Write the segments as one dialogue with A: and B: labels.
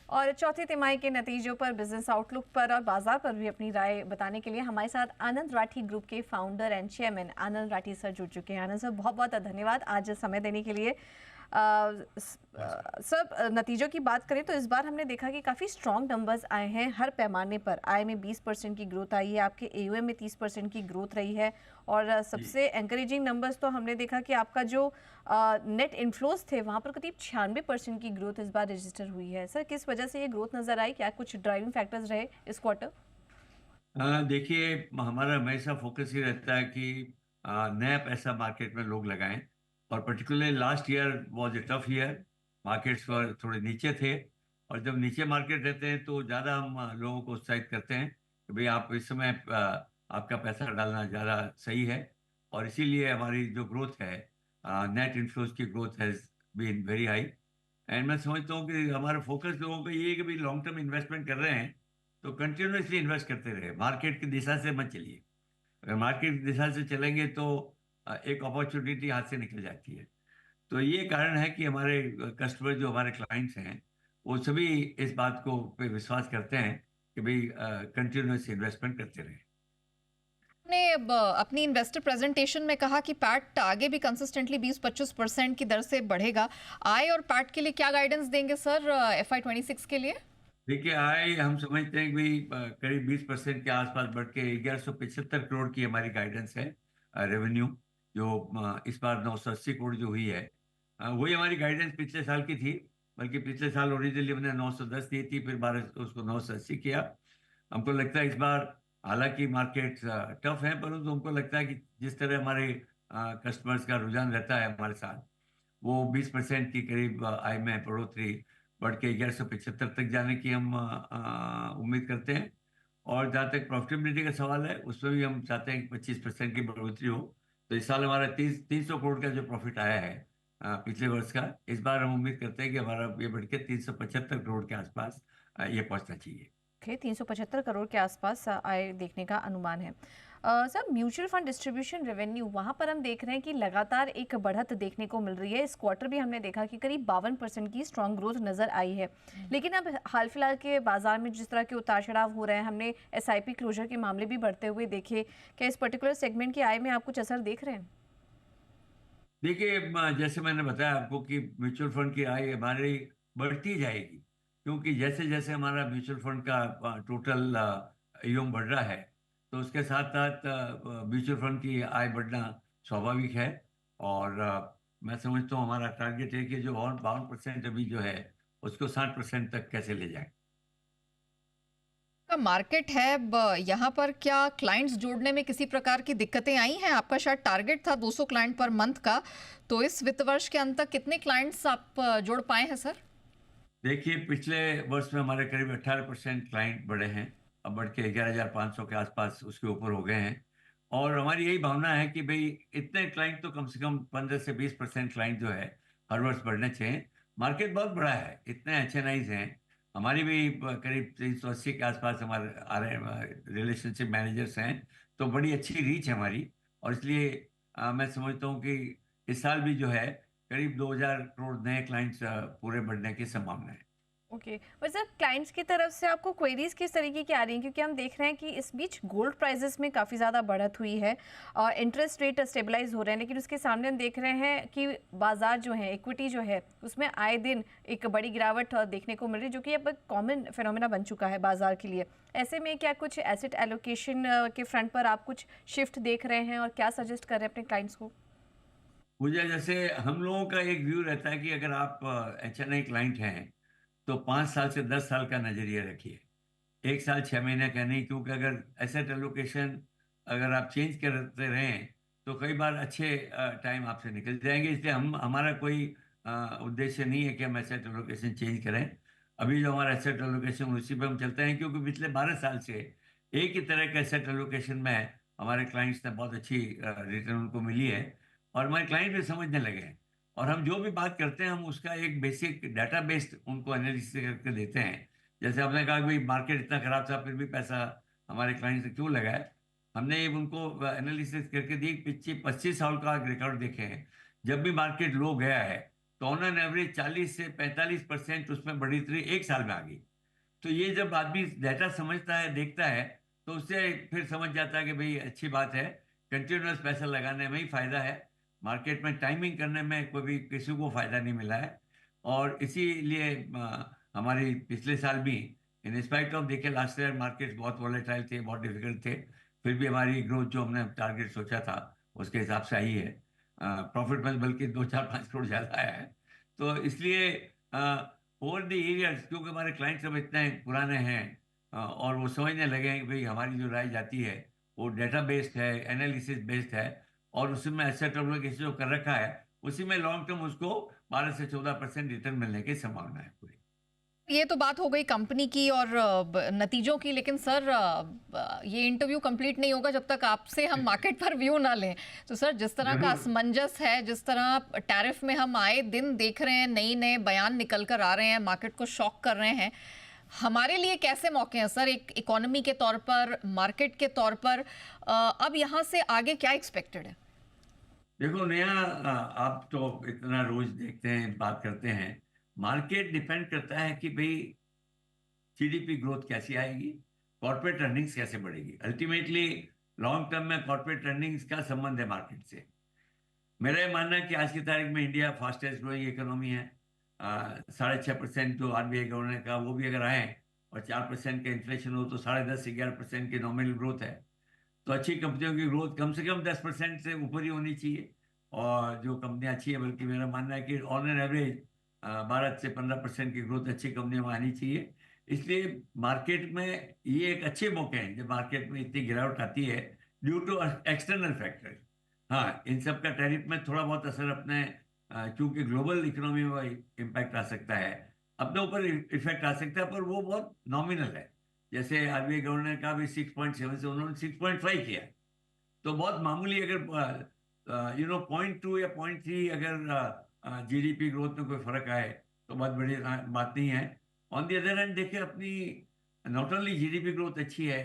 A: और चौथी तिमाही के नतीजों पर, बिजनेस आउटलुक पर और बाजार पर भी अपनी राय बताने के लिए हमारे साथ आनंद राठी ग्रुप के founder and chairman Anand Rathi sir जुड़ चुके हैं। आनंद सर, बहुत बहुत धन्यवाद आज समय देने के लिए। सर, नतीजों की बात करें तो इस बार हमने देखा कि काफ़ी स्ट्रॉन्ग नंबर्स आए हैं हर पैमाने पर। आय में 20% की ग्रोथ आई है, आपके एयूएम में 30% की ग्रोथ रही है, और
B: जी।
A: सबसे एनकरेजिंग नंबर्स तो हमने देखा कि आपका जो नेट इनफ्लोज थे वहाँ पर करीब 96% की ग्रोथ इस बार रजिस्टर हुई है। सर, किस वजह से ये ग्रोथ नज़र आई? क्या कुछ ड्राइविंग फैक्टर्स रहे इस क्वार्टर?
B: देखिए, हमारा हमेशा फोकस ही रहता है कि नया पैसा मार्केट में लोग लगाएं। और particularly last year was a tough year. Markets पर थोड़े नीचे थे। और जब नीचे मार्केट रहते हैं तो ज़्यादा हम लोगों को उत्साहित करते हैं कि भाई आप इस समय आपका पैसा डालना ज़्यादा सही है। और इसीलिए हमारी जो ग्रोथ है, नेट इनफ्लोज की growth has been very high. And मैं समझता हूँ कि हमारा फोकस लोगों का ये है कि भाई लॉन्ग टर्म इन्वेस्टमेंट कर रहे हैं तो कंटिन्यूसली इन्वेस्ट करते रहे, मार्केट की दिशा से मत चलिए। अगर मार्केट की दिशा से चलेंगे तो एक अपॉर्चुनिटी हाथ से निकल जाती है। तो ये कारण है कि हमारे कस्टमर, जो हमारे क्लाइंट्स हैं, वो सभी इस बात को पे विश्वास करते हैं कि भाई कंटिन्यूस इन्वेस्टमेंट करते रहे।
C: ने अपनी इन्वेस्टर प्रेजेंटेशन में कहा कि पैट आगे भी कंसिस्टेंटली 20-25% की दर से बढ़ेगा। आय और पैट के लिए क्या गाइडेंस देंगे सर FY26 के लिए?
B: देखिए, आय हम समझते हैं कि भाई करीब 20% के आसपास बढ़ के 1175 करोड़ की हमारी गाइडेंस है। रेवेन्यू जो इस बार 980 करोड़ जो हुई है, वही हमारी गाइडेंस पिछले साल की थी। बल्कि पिछले साल ओरिजिनली हमने 910 दी थी, फिर 12 उसको 980 किया। हमको लगता है इस बार, हालांकि मार्केट टफ है, परंतु हमको लगता है कि जिस तरह हमारे कस्टमर्स का रुझान रहता है हमारे साथ, वो 20% की करीब आय में बढ़ोतरी बढ़ के 1175 तक जाने की हम उम्मीद करते हैं। और जहाँ तक प्रॉफिटेबिलिटी का सवाल है, उसमें भी हम चाहते हैं कि 25% की बढ़ोतरी हो। तो इस साल हमारा 300 करोड़ का जो प्रॉफिट आया है पिछले वर्ष का, इस बार हम उम्मीद करते हैं कि हमारा ये बढ़ के 375 करोड़ के आसपास ये पहुंचना चाहिए।
A: ओके, 375 करोड़ के आसपास आय देखने का अनुमान है। Sir, mutual fund distribution revenue, वहाँ पर हम देख रहे हैं कि लगातार एक बढ़त देखने को मिल रही है। इस क्वार्टर भी हमने देखा कि करीब 52% की स्ट्रॉन्ग ग्रोथ नज़र आई है। लेकिन अब हाल फिलहाल के बाजार में जिस तरह के उतार चढ़ाव हो रहे हैं, हमने एसआईपी क्लोजर के मामले भी बढ़ते हुए देखे। क्या इस पर्टिकुलर सेगमेंट की आय में आप कुछ असर देख रहे हैं?
B: देखिए, जैसे मैंने बताया आपको कि म्यूचुअल फंड की आय हमारी बढ़ती जाएगी, क्योंकि जैसे जैसे हमारा म्यूचुअल फंड का टोटल यूम बढ़ रहा है, तो उसके साथ साथ म्यूचुअल फंड की आय बढ़ना स्वाभाविक है। और मैं समझता हूँ हमारा टारगेट है कि जो और 52% अभी जो है, उसको 60% तक कैसे ले जाए।
C: का मार्केट है यहाँ पर क्या क्लाइंट्स जोड़ने में किसी प्रकार की दिक्कतें आई हैं? आपका शायद टारगेट था 200 क्लाइंट पर मंथ का, तो इस वित्त वर्ष के अंत तक कितने क्लाइंट्स आप जोड़ पाए हैं सर?
B: देखिए, पिछले वर्ष में हमारे करीब 18% क्लाइंट बढ़े हैं। अब बढ़ के 11,500 के आसपास उसके ऊपर हो गए हैं। और हमारी यही भावना है कि भाई इतने क्लाइंट तो कम से कम 15 से 20% क्लाइंट जो है हर वर्ष बढ़ने चाहिए। मार्केट बहुत बड़ा है, इतने HNIs हैं। हमारी भी करीब 380 के आसपास हमारे आ रहे रिलेशनशिप मैनेजर्स हैं। तो बड़ी अच्छी रीच है हमारी। और इसलिए मैं समझता हूँ कि इस साल भी जो है करीब 2,000 करोड़ नए क्लाइंट्स पूरे बढ़ने की संभावना है।
A: ओके, पर सर, क्लाइंट्स की तरफ से आपको क्वेरीज किस तरीके की आ रही हैं? क्योंकि हम देख रहे हैं कि इस बीच गोल्ड प्राइसेस में काफ़ी ज़्यादा बढ़त हुई है और इंटरेस्ट रेट स्टेबलाइज हो रहे हैं, लेकिन उसके सामने हम देख रहे हैं कि बाजार जो है, इक्विटी जो है, उसमें आए दिन एक बड़ी गिरावट देखने को मिल रही है, जो कि अब एक कॉमन फिनोमेना बन चुका है बाजार के लिए। ऐसे में क्या कुछ एसेट एलोकेशन के फ्रंट पर आप कुछ शिफ्ट देख रहे हैं और क्या सजेस्ट कर रहे हैं अपने क्लाइंट्स को?
B: मुझे जैसे हम लोगों का एक व्यू रहता है कि अगर आप HNI क्लाइंट हैं तो 5 साल से 10 साल का नजरिया रखिए। 1 साल 6 महीने का नहीं, क्योंकि अगर एसेट एलोकेशन अगर आप चेंज करते रहें तो कई बार अच्छे टाइम आपसे निकल जाएंगे। इसलिए हम हमारा कोई उद्देश्य नहीं है कि हम एसेट एलोकेशन चेंज करें। अभी जो हमारा एसेट एलोकेशन उसी पे हम चलते हैं, क्योंकि पिछले 12 साल से एक ही तरह के एसेट एलोकेशन में हमारे क्लाइंट्स ने बहुत अच्छी रिटर्न उनको मिली है। और हमारे क्लाइंट भी समझने लगे हैं। और हम जो भी बात करते हैं, हम उसका एक बेसिक डाटा बेस्ड उनको एनालिसिस करके देते हैं। जैसे आपने कहा कि भाई मार्केट इतना खराब था फिर भी पैसा हमारे क्लाइंट से क्यों लगा है, हमने ये उनको एनालिसिस करके दी। 25 25 साल का रिकॉर्ड देखे हैं। जब भी मार्केट लो गया है तो ऑन एन एवरेज 40 से 45% उसमें बढ़ोतरी एक साल में आ गई। तो ये जब आदमी डाटा समझता है, देखता है, तो उससे फिर समझ जाता है कि भाई अच्छी बात है, कंटिन्यूस पैसा लगाने में ही फायदा है, मार्केट में टाइमिंग करने में कोई भी किसी को फायदा नहीं मिला है। और इसीलिए हमारी पिछले साल भी इन स्पाइट ऑफ, देखिए लास्ट ईयर मार्केट बहुत वॉलेटाइल थे, बहुत डिफिकल्ट थे, फिर भी हमारी ग्रोथ जो हमने टारगेट सोचा था उसके हिसाब से आई है। प्रॉफिट में बल्कि 2-4-5 करोड़ ज़्यादा आया है। तो इसलिए ओवर द ईयर्स, क्योंकि हमारे क्लाइंट सब इतने पुराने हैं और वो समझने लगे हैं कि भाई हमारी जो राय जाती है वो डेटा बेस्ड है, एनालिसिस बेस्ड है, और उसमें एसेट एलोकेशन जो कर रखा है उसी में लॉन्ग टर्म उसको 12 से 14% रिटर्न मिलने की संभावना है पूरी।
C: ये तो बात हो गई कंपनी की और नतीजों की, लेकिन सर ये इंटरव्यू कंप्लीट नहीं होगा जब तक आपसे हम मार्केट पर व्यू ना लें। तो सर जिस तरह का असमंजस है, जिस तरह टैरिफ में हम आए दिन देख रहे हैं, नए नए बयान निकल कर आ रहे हैं, मार्केट को शॉक कर रहे हैं, हमारे लिए कैसे मौके हैं सर, एक इकोनॉमी के तौर पर, मार्केट के तौर पर? अब यहाँ से आगे क्या एक्सपेक्टेड है?
B: देखो नया, आप तो इतना रोज देखते हैं, बात करते हैं, मार्केट डिपेंड करता है कि भाई जीडीपी ग्रोथ कैसी आएगी, कॉर्पोरेट अर्निंग्स कैसे बढ़ेगी। अल्टीमेटली लॉन्ग टर्म में कॉर्पोरेट अर्निंग्स का संबंध है मार्केट से। मेरा ये मानना है कि आज की तारीख में इंडिया फास्टेस्ट ग्रोइंग इकोनॉमी है। 6.5% जो आरबीआई गवर्नर का वो भी अगर आए और 4% का इन्फ्लेशन हो तो 10.5 से 11% की नॉमिनल ग्रोथ है। तो अच्छी कंपनियों की ग्रोथ कम से कम 10% से ऊपर ही होनी चाहिए, और जो कंपनियां अच्छी है, बल्कि मेरा मानना है कि ऑन एन एवरेज 12 से 15% की ग्रोथ अच्छी कंपनियों में आनी चाहिए। इसलिए मार्केट में ये एक अच्छे मौके हैं जब मार्केट में इतनी गिरावट आती है ड्यू टू एक्सटर्नल फैक्टर्स। हाँ, इन सब का टैरिफ में थोड़ा बहुत असर अपने, क्योंकि ग्लोबल इकोनॉमी में इम्पैक्ट आ सकता है, अपने ऊपर इफेक्ट आ सकता है, पर वो बहुत नॉमिनल है। जैसे आरबीआई गवर्नर का भी 6.7 से उन्होंने 6.5 किया, तो बहुत मामूली। अगर 0.2 या 0.3 अगर जीडीपी ग्रोथ में कोई फर्क आए तो बहुत बड़ी बात नहीं है। ऑन दी अदर हैंड देखिए, अपनी नॉट ओनली जीडीपी ग्रोथ अच्छी है,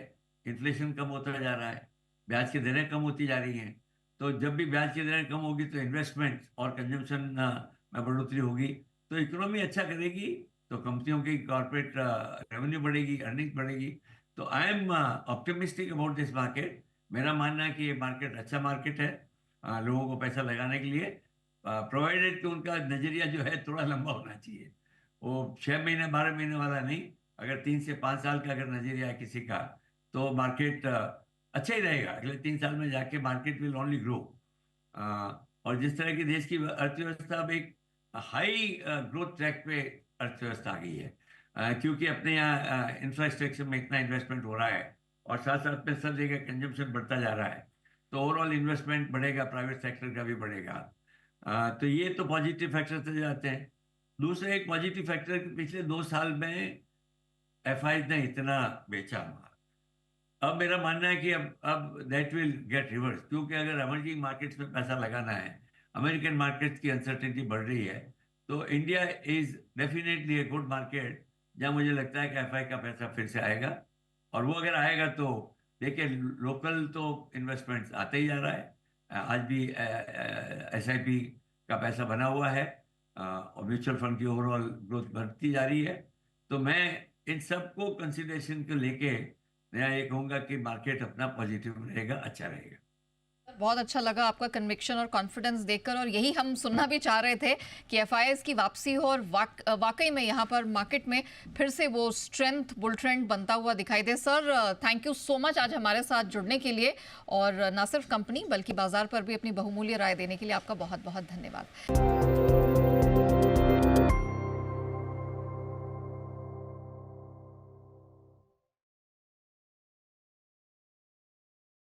B: इन्फ्लेशन कम होता जा रहा है, ब्याज की दरें कम होती जा रही हैं। तो जब भी ब्याज की दरें कम होगी तो इन्वेस्टमेंट और कंजम्पशन में बढ़ोतरी होगी, तो इकोनॉमी अच्छा करेगी, तो कंपनियों की कॉर्पोरेट रेवेन्यू बढ़ेगी, अर्निंग बढ़ेगी। तो I am optimistic about this market. मेरा मानना है कि ये मार्केट अच्छा मार्केट है लोगों को पैसा लगाने के लिए, प्रोवाइडेड कि उनका नजरिया जो है थोड़ा लंबा होना चाहिए। वो 6 महीने 12 महीने वाला नहीं, अगर 3 से 5 साल का अगर नजरिया है किसी का, तो मार्केट अच्छा ही रहेगा। अगले 3 साल में जाके मार्केट विल ओनली ग्रो। और जिस तरह की देश की अर्थव्यवस्था अब एक हाई ग्रोथ ट्रैक पे अर्थव्यवस्था आ गई है, क्योंकि अपने यहाँ इंफ्रास्ट्रक्चर में इतना इन्वेस्टमेंट हो रहा है और साथ साथ में सब जगह कंजम्पशन बढ़ता जा रहा है, तो ओवरऑल इन्वेस्टमेंट बढ़ेगा, प्राइवेट सेक्टर का भी बढ़ेगा। तो ये तो पॉजिटिव फैक्टर से जाते हैं। दूसरा एक पॉजिटिव फैक्टर, पिछले 2 साल में एफआई ने इतना बेचा माल, अब मेरा मानना है कि अब दैट विल गेट रिवर्स, क्योंकि अगर इमर्जिंग मार्केट्स में पैसा लगाना है, अमेरिकन मार्केट्स की अनसर्टेनिटी बढ़ रही है, तो India is definitely a good market जहां मुझे लगता है कि एफआई का पैसा फिर से आएगा। और वो अगर आएगा तो देखिए, लोकल तो इन्वेस्टमेंट्स आते ही जा रहा है, आज भी एसआईपी का पैसा बना हुआ है, और म्यूचुअल फंड की ओवरऑल ग्रोथ बढ़ती जा रही है। तो मैं इन सबको कंसिडरेशन को लेके मैं ये कहूँगा कि मार्केट अपना पॉजिटिव रहेगा, अच्छा रहेगा।
C: बहुत अच्छा लगा आपका कन्विक्शन और कॉन्फिडेंस देखकर, और यही हम सुनना भी चाह रहे थे कि एफआईआईज की वापसी हो और वाकई में यहाँ पर मार्केट में फिर से वो स्ट्रेंथ, बुल ट्रेंड बनता हुआ दिखाई दे। Sir thank you so much आज हमारे साथ जुड़ने के लिए, और ना सिर्फ कंपनी बल्कि बाजार पर भी अपनी बहुमूल्य राय देने के लिए आपका बहुत बहुत धन्यवाद।